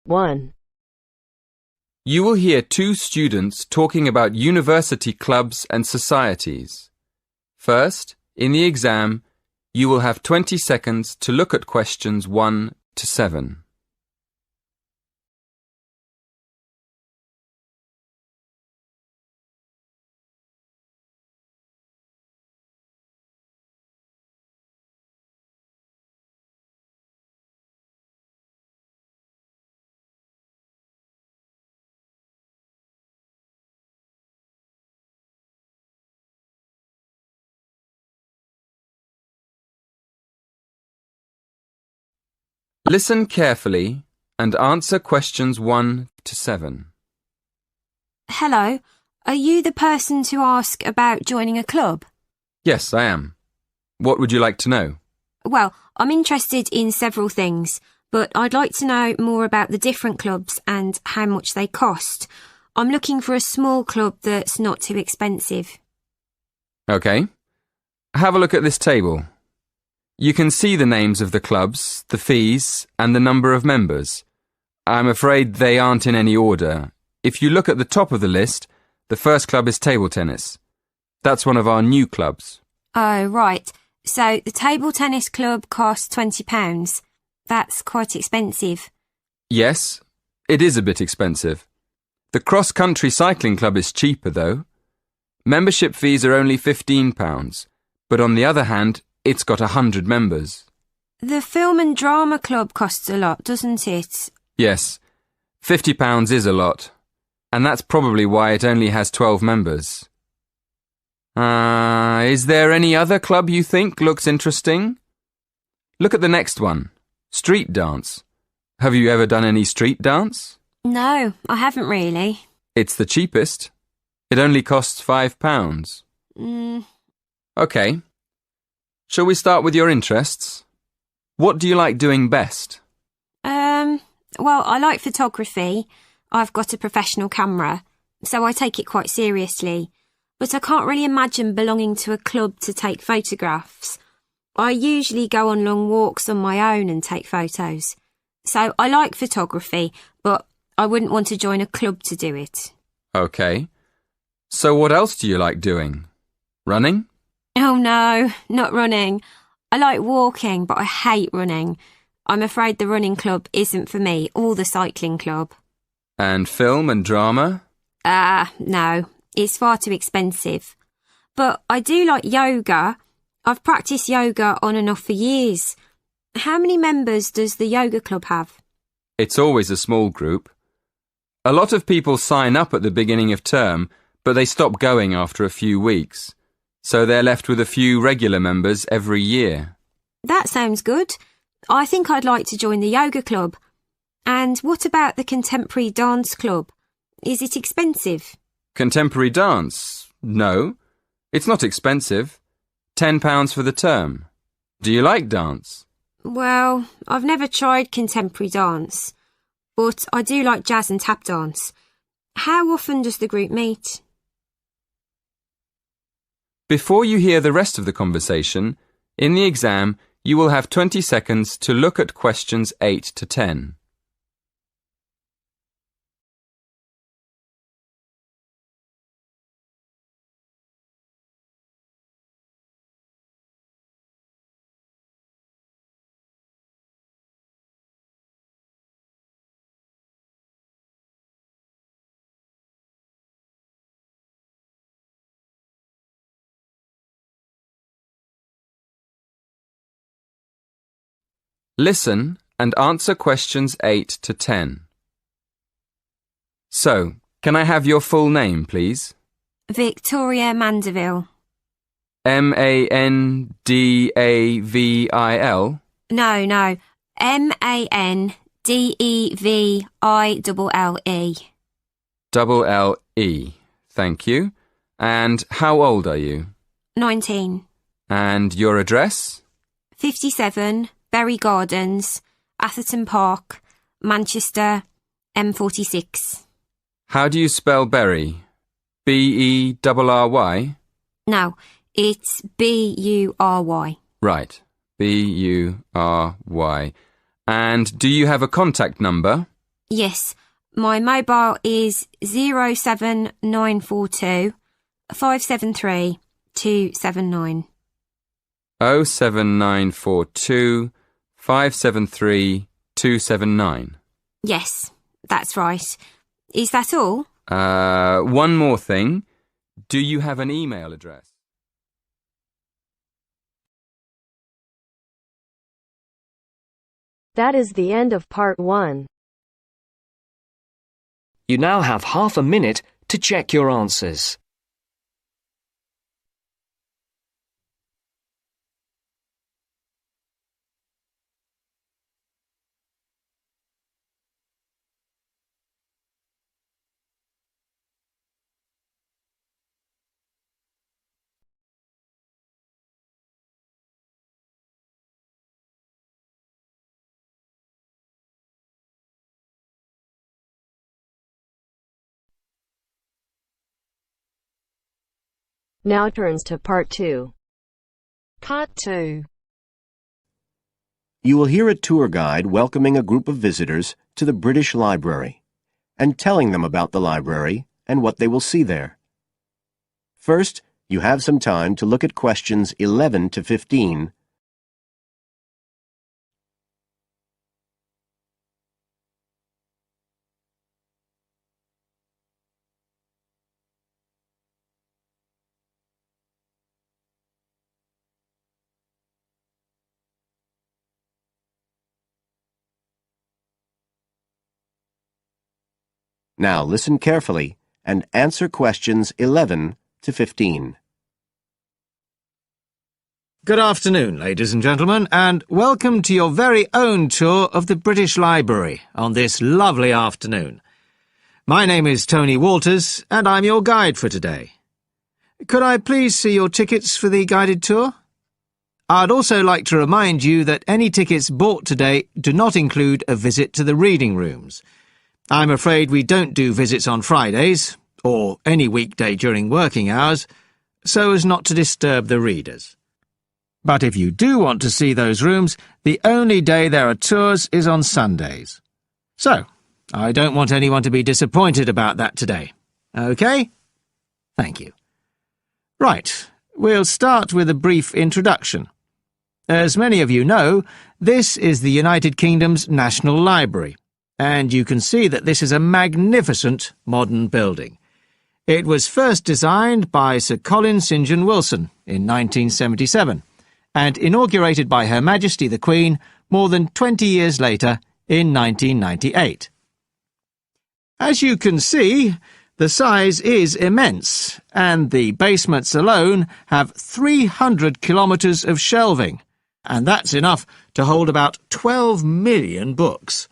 1. You will hear two students talking about university clubs and societies. First, in the exam, you will have 20 seconds to look at questions 1 to 7. Listen carefully and answer questions 1 to 7. Hello, are you the person to ask about joining a club? Yes, I am. What would you like to know? Well, I'm interested in several things, but I'd like to know more about the different clubs and how much they cost. I'm looking for a small club that's not too expensive. OK. Have a look at this table. You can see the names of the clubs, the fees, and the number of members. I'm afraid they aren't in any order. If you look at the top of the list, the first club is table tennis. That's one of our new clubs. Oh, right. So the table tennis club costs £20. That's quite expensive. Yes, it is a bit expensive. The cross-country cycling club is cheaper, though. Membership fees are only £15, but on the other hand, it's got 100 members. The film and drama club costs a lot, doesn't it? Yes, £50 is a lot, and that's probably why it only has 12 members. Is there any other club you think looks interesting? Look at the next one, street dance. Have you ever done any street dance? No, I haven't really. It's the cheapest. It only costs £5. OK. Shall we start with your interests? What do you like doing best? Well, I like photography. I've got a professional camera, so I take it quite seriously. But I can't really imagine belonging to a club to take photographs. I usually go on long walks on my own and take photos. So I like photography, but I wouldn't want to join a club to do it. OK. So what else do you like doing? Running? Oh no, not running. I like walking, but I hate running. I'm afraid the running club isn't for me, or the cycling club. And film and drama? No, it's far too expensive. But I do like yoga. I've practiced yoga on and off for years. How many members does the yoga club have? It's always a small group. A lot of people sign up at the beginning of term, but they stop going after a few weeks. So they're left with a few regular members every year. That sounds good. I think I'd like to join the yoga club. And what about the contemporary dance club? Is it expensive? Contemporary dance? No. It's not expensive. £10 for the term. Do you like dance? Well, I've never tried contemporary dance, but I do like jazz and tap dance. How often does the group meet? Before you hear the rest of the conversation, in the exam, you will have 20 seconds to look at questions 8 to 10. Listen and answer questions 8 to 10. So, can I have your full name, please? Victoria Mandeville. Mandavil? No. Mandeville. Lle. Thank you. And how old are you? 19. And your address? 57, Bury Gardens, Atherton Park, Manchester, M46. How do you spell Bury? B-E-R-R-Y? No, it's B-U-R-Y. Right, B-U-R-Y. And do you have a contact number? Yes, my mobile is 07942 573 279. 07942 573 279. Yes, that's right. Is that all? One more thing. Do you have an email address? That is the end of part 1. You now have half a minute to check your answers. Now turns to part 2. Part 2. You will hear a tour guide welcoming a group of visitors to the British Library and telling them about the library and what they will see there. First, you have some time to look at questions 11 to 15. Now listen carefully and answer questions 11 to 15. Good afternoon, ladies and gentlemen, and welcome to your very own tour of the British Library on this lovely afternoon. My name is Tony Walters, and I'm your guide for today. Could I please see your tickets for the guided tour? I'd also like to remind you that any tickets bought today do not include a visit to the reading rooms. I'm afraid we don't do visits on Fridays, or any weekday during working hours, so as not to disturb the readers. But if you do want to see those rooms, the only day there are tours is on Sundays. So, I don't want anyone to be disappointed about that today. OK? Thank you. Right, we'll start with a brief introduction. As many of you know, this is the United Kingdom's National Library, and you can see that this is a magnificent modern building. It was first designed by Sir Colin St. John Wilson in 1977, and inaugurated by Her Majesty the Queen more than 20 years later in 1998. As you can see, the size is immense, and the basements alone have 300 kilometres of shelving, and that's enough to hold about 12 million books.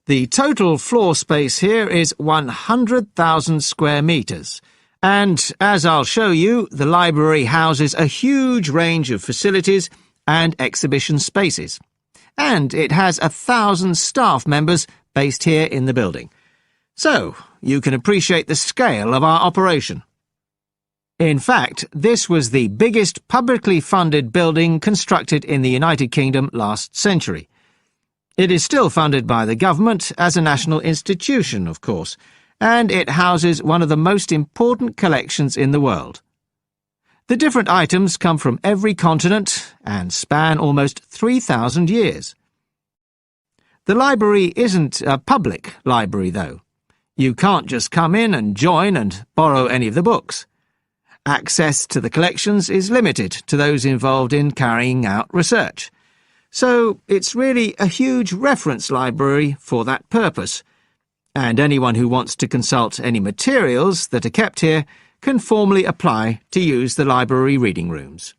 The total floor space here is 100,000 square metres, and, as I'll show you, the library houses a huge range of facilities and exhibition spaces. And it has 1,000 staff members based here in the building. So, you can appreciate the scale of our operation. In fact, this was the biggest publicly funded building constructed in the United Kingdom last century. It is still funded by the government as a national institution, of course, and it houses one of the most important collections in the world. The different items come from every continent and span almost 3,000 years. The library isn't a public library, though. You can't just come in and join and borrow any of the books. Access to the collections is limited to those involved in carrying out research. So it's really a huge reference library for that purpose, and anyone who wants to consult any materials that are kept here can formally apply to use the library reading rooms.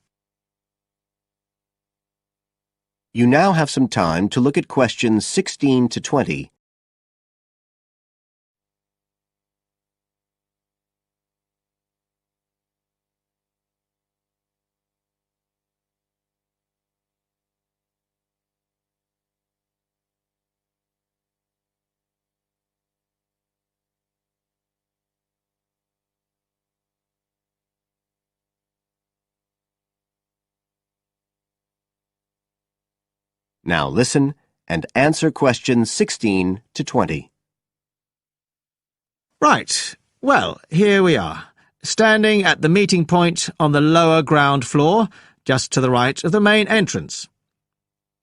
You now have some time to look at questions 16 to 20. Now listen and answer questions 16 to 20. Right. Well, here we are, standing at the meeting point on the lower ground floor, just to the right of the main entrance.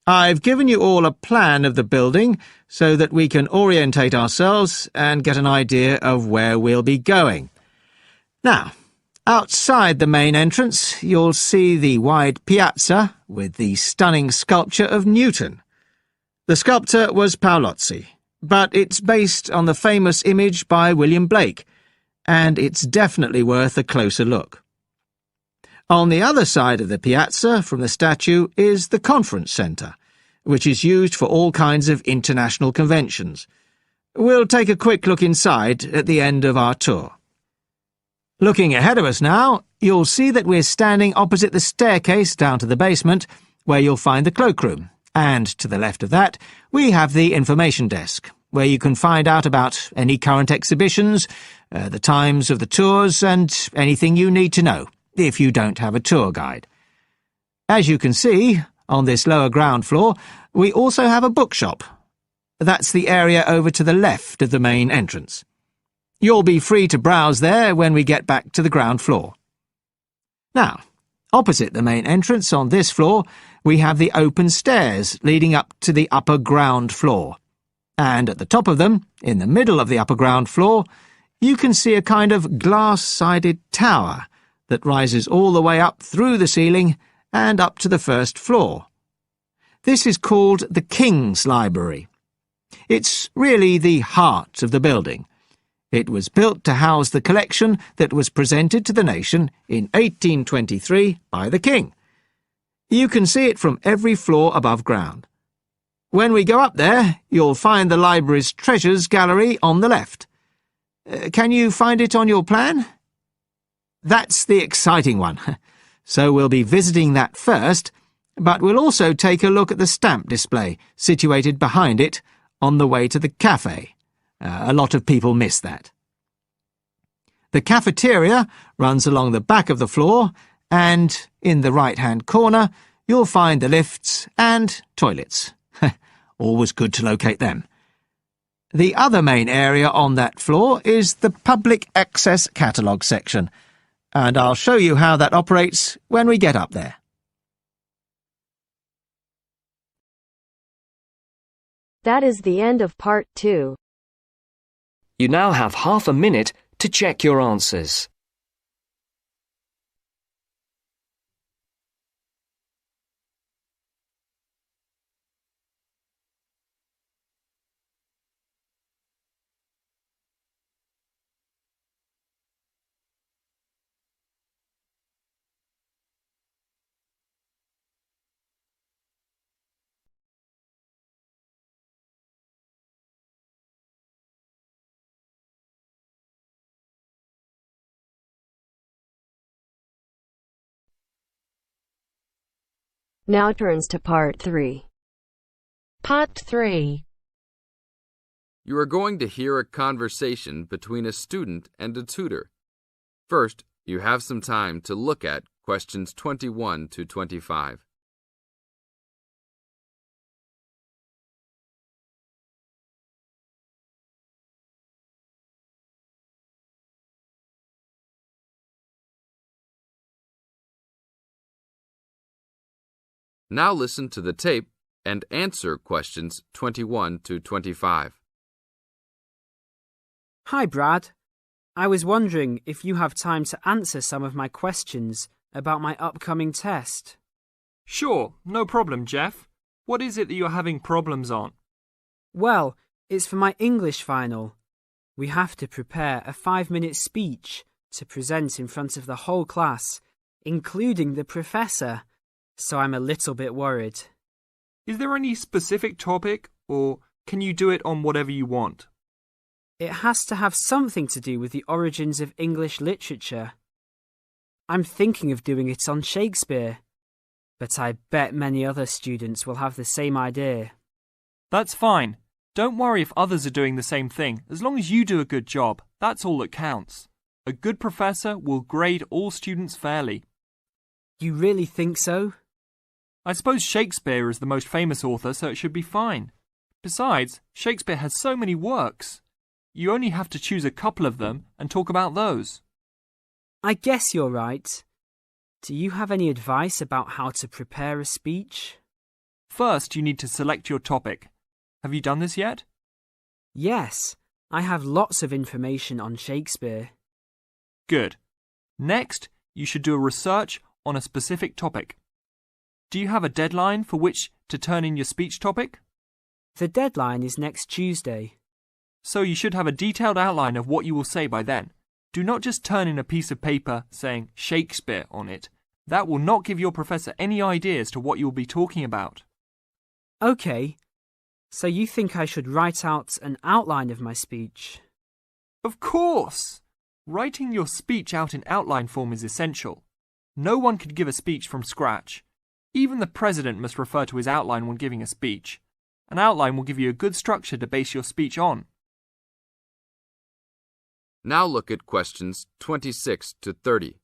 I've given you all a plan of the building so that we can orientate ourselves and get an idea of where we'll be going. Now, outside the main entrance, you'll see the wide piazza with the stunning sculpture of Newton. The sculptor was Paolozzi, but it's based on the famous image by William Blake, and it's definitely worth a closer look. On the other side of the piazza from the statue is the conference centre, which is used for all kinds of international conventions. We'll take a quick look inside at the end of our tour. Looking ahead of us now, you'll see that we're standing opposite the staircase down to the basement, where you'll find the cloakroom, and to the left of that, we have the information desk, where you can find out about any current exhibitions, the times of the tours, and anything you need to know, if you don't have a tour guide. As you can see, on this lower ground floor, we also have a bookshop. That's the area over to the left of the main entrance. You'll be free to browse there when we get back to the ground floor. Now, opposite the main entrance on this floor, we have the open stairs leading up to the upper ground floor. And at the top of them, in the middle of the upper ground floor, you can see a kind of glass-sided tower that rises all the way up through the ceiling and up to the first floor. This is called the King's Library. It's really the heart of the building. It was built to house the collection that was presented to the nation in 1823 by the King. You can see it from every floor above ground. When we go up there, you'll find the library's treasures gallery on the left. Can you find it on your plan? That's the exciting one. So we'll be visiting that first, but we'll also take a look at the stamp display situated behind it on the way to the cafe. A lot of people miss that. The cafeteria runs along the back of the floor, and in the right-hand corner you'll find the lifts and toilets. Always good to locate them. The other main area on that floor is the public access catalogue section, and I'll show you how that operates when we get up there. That is the end of part 2. You now have half a minute to check your answers. Now turns to part 3. Part 3. You are going to hear a conversation between a student and a tutor. First, you have some time to look at questions 21 to 25. Now listen to the tape and answer questions 21 to 25. Hi, Brad. I was wondering if you have time to answer some of my questions about my upcoming test. Sure, no problem, Jeff. What is it that you're having problems on? Well, it's for my English final. We have to prepare a 5-minute speech to present in front of the whole class, including the professor. So I'm a little bit worried. Is there any specific topic, or can you do it on whatever you want? It has to have something to do with the origins of English literature. I'm thinking of doing it on Shakespeare, but I bet many other students will have the same idea. That's fine. Don't worry if others are doing the same thing. As long as you do a good job, that's all that counts. A good professor will grade all students fairly. You really think so? I suppose Shakespeare is the most famous author, so it should be fine. Besides, Shakespeare has so many works. You only have to choose a couple of them and talk about those. I guess you're right. Do you have any advice about how to prepare a speech? First, you need to select your topic. Have you done this yet? Yes, I have lots of information on Shakespeare. Good. Next, you should do a research on a specific topic. Do you have a deadline for which to turn in your speech topic? The deadline is next Tuesday. So you should have a detailed outline of what you will say by then. Do not just turn in a piece of paper saying Shakespeare on it. That will not give your professor any idea as to what you will be talking about. OK, so you think I should write out an outline of my speech? Of course! Writing your speech out in outline form is essential. No one could give a speech from scratch. Even the president must refer to his outline when giving a speech. An outline will give you a good structure to base your speech on. Now look at questions 26 to 30.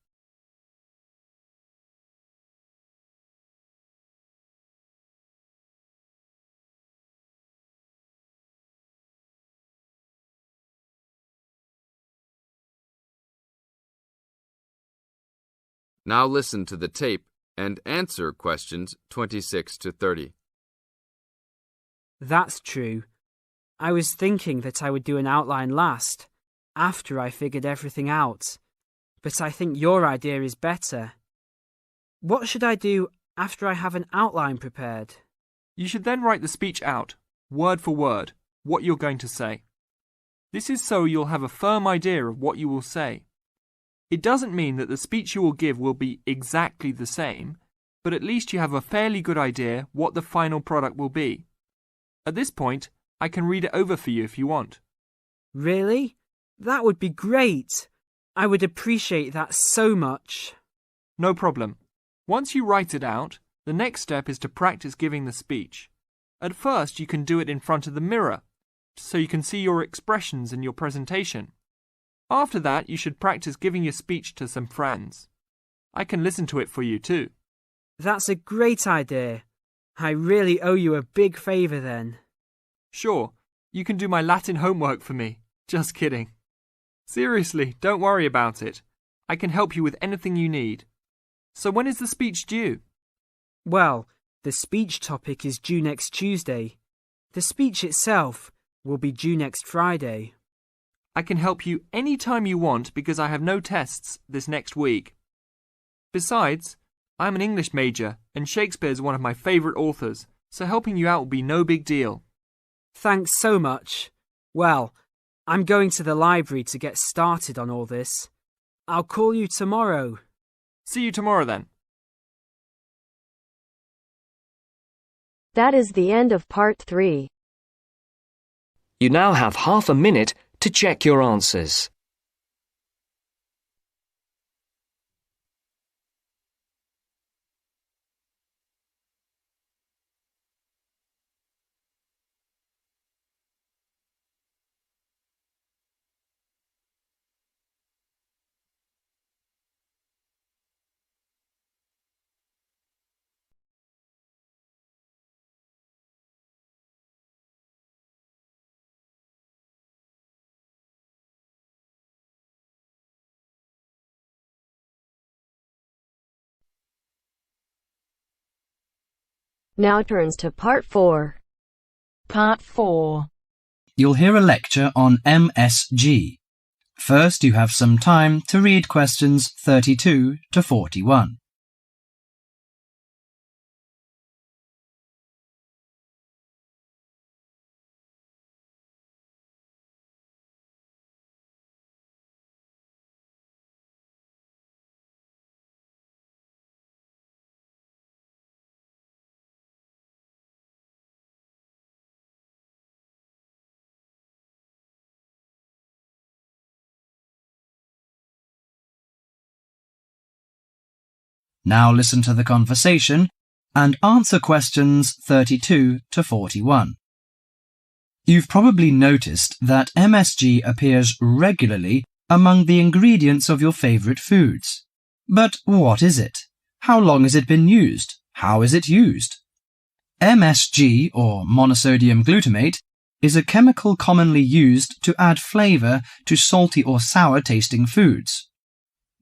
Now listen to the tape and answer questions 26 to 30. That's true. I was thinking that I would do an outline last, after I figured everything out. But I think your idea is better. What should I do after I have an outline prepared? You should then write the speech out, word for word, what you're going to say. This is so you'll have a firm idea of what you will say. It doesn't mean that the speech you will give will be exactly the same, but at least you have a fairly good idea what the final product will be. At this point, I can read it over for you if you want. Really? That would be great. I would appreciate that so much. No problem. Once you write it out, the next step is to practice giving the speech. At first, you can do it in front of the mirror, so you can see your expressions in your presentation. After that, you should practice giving your speech to some friends. I can listen to it for you too. That's a great idea. I really owe you a big favour then. Sure, you can do my Latin homework for me. Just kidding. Seriously, don't worry about it. I can help you with anything you need. So when is the speech due? Well, the speech topic is due next Tuesday. The speech itself will be due next Friday. I can help you any time you want because I have no tests this next week. Besides, I'm an English major and Shakespeare is one of my favourite authors, so helping you out will be no big deal. Thanks so much. Well, I'm going to the library to get started on all this. I'll call you tomorrow. See you tomorrow then. That is the end of part 3. You now have half a minute to check your answers. Now turns to part 4. Part 4. You'll hear a lecture on MSG. First, you have some time to read questions 32 to 41. Now listen to the conversation and answer questions 32 to 41. You've probably noticed that MSG appears regularly among the ingredients of your favourite foods. But what is it? How long has it been used? How is it used? MSG, or monosodium glutamate, is a chemical commonly used to add flavour to salty or sour tasting foods.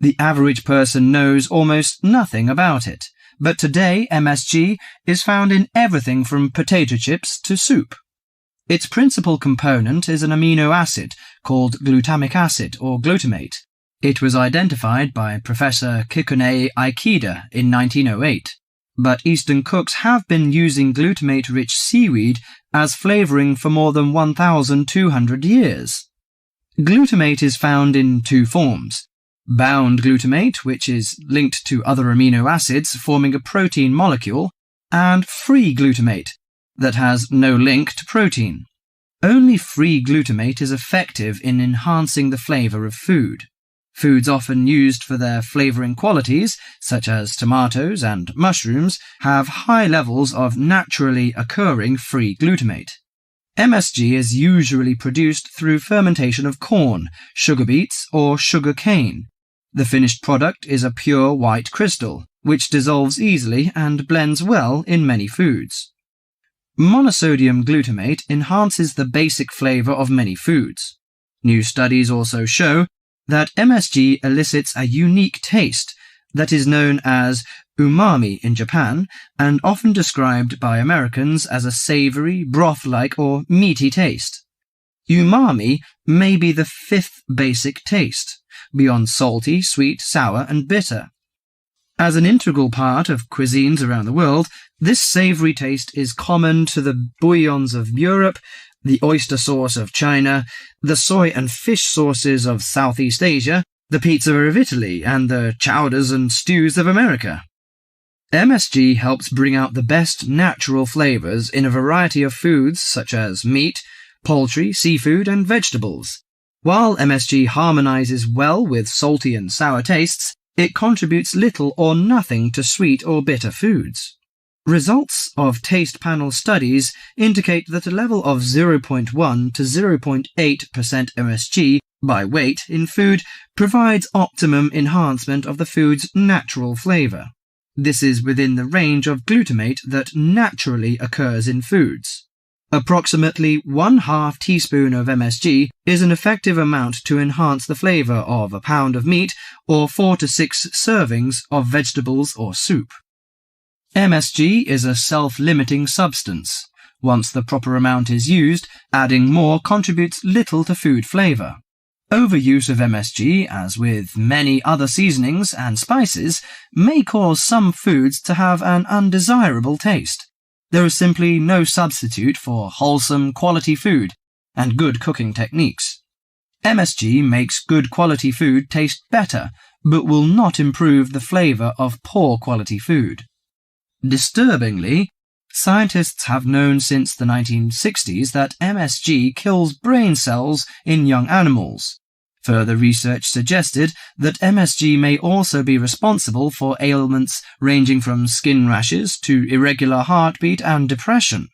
The average person knows almost nothing about it, but today MSG is found in everything from potato chips to soup. Its principal component is an amino acid called glutamic acid or glutamate. It was identified by Professor Kikuné Ikeda in 1908, but Eastern cooks have been using glutamate-rich seaweed as flavouring for more than 1,200 years. Glutamate is found in two forms: bound glutamate, which is linked to other amino acids forming a protein molecule, and free glutamate, that has no link to protein. Only free glutamate is effective in enhancing the flavour of food. Foods often used for their flavouring qualities, such as tomatoes and mushrooms, have high levels of naturally occurring free glutamate. MSG is usually produced through fermentation of corn, sugar beets, or sugar cane. The finished product is a pure white crystal, which dissolves easily and blends well in many foods. Monosodium glutamate enhances the basic flavour of many foods. New studies also show that MSG elicits a unique taste that is known as umami in Japan and often described by Americans as a savoury, broth-like or meaty taste. Umami may be the fifth basic taste, beyond salty, sweet, sour and bitter. As an integral part of cuisines around the world, this savoury taste is common to the bouillons of Europe, the oyster sauce of China, the soy and fish sauces of Southeast Asia, the pizza of Italy, and the chowders and stews of America. MSG helps bring out the best natural flavours in a variety of foods such as meat, poultry, seafood, and vegetables. While MSG harmonises well with salty and sour tastes, it contributes little or nothing to sweet or bitter foods. Results of taste panel studies indicate that a level of 0.1 to 0.8% MSG by weight in food provides optimum enhancement of the food's natural flavour. This is within the range of glutamate that naturally occurs in foods. Approximately 1/2 teaspoon of MSG is an effective amount to enhance the flavour of a pound of meat or 4 to 6 servings of vegetables or soup. MSG is a self-limiting substance. Once the proper amount is used, adding more contributes little to food flavour. Overuse of MSG, as with many other seasonings and spices, may cause some foods to have an undesirable taste. There is simply no substitute for wholesome, quality food and good cooking techniques. MSG makes good quality food taste better, but will not improve the flavour of poor quality food. Disturbingly, scientists have known since the 1960s that MSG kills brain cells in young animals. Further research suggested that MSG may also be responsible for ailments ranging from skin rashes to irregular heartbeat and depression.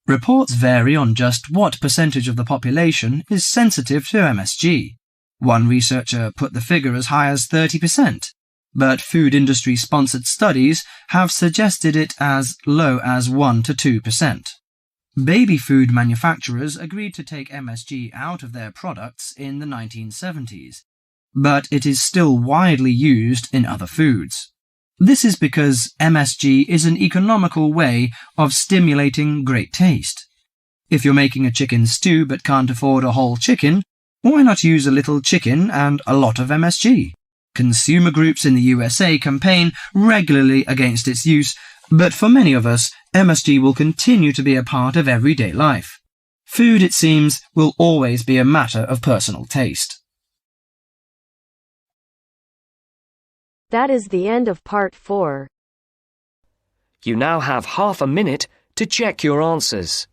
Reports vary on just what percentage of the population is sensitive to MSG. One researcher put the figure as high as 30%, but food industry-sponsored studies have suggested it as low as 1 to 2%. Baby food manufacturers agreed to take MSG out of their products in the 1970s, but it is still widely used in other foods. This is because MSG is an economical way of stimulating great taste. If you're making a chicken stew but can't afford a whole chicken, why not use a little chicken and a lot of MSG? Consumer groups in the USA campaign regularly against its use, but for many of us, MSG will continue to be a part of everyday life. Food, it seems, will always be a matter of personal taste. That is the end of part 4. You now have half a minute to check your answers.